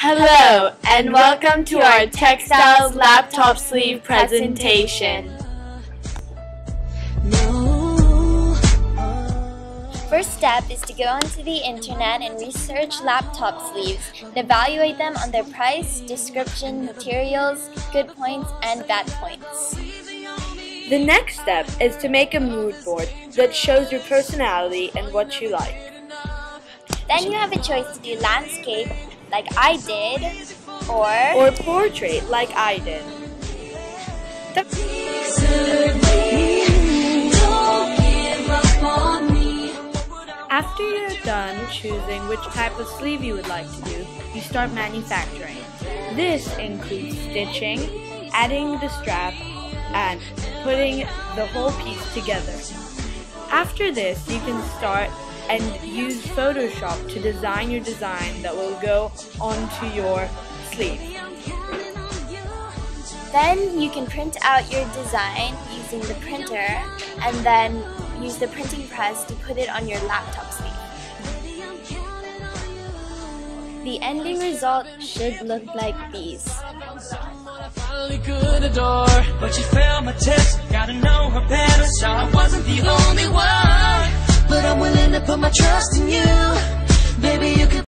Hello, and welcome to our Textiles Laptop Sleeve presentation. First step is to go onto the internet and research laptop sleeves and evaluate them on their price, description, materials, good points, and bad points. The next step is to make a mood board that shows your personality and what you like. Then you have a choice to do landscape, like I did, or portrait, like I did. After you're done choosing which type of sleeve you would like to do, you start manufacturing. This includes stitching, adding the strap, and putting the whole piece together. After this, you can start and use Photoshop to design your design that will go onto your sleeve. Then you can print out your design using the printer and then use the printing press to put it on your laptop sleeve. The ending result should look like these. But she failed my test, gotta know her better, so I wasn't the only one. But I'm willing to put my trust in you, baby.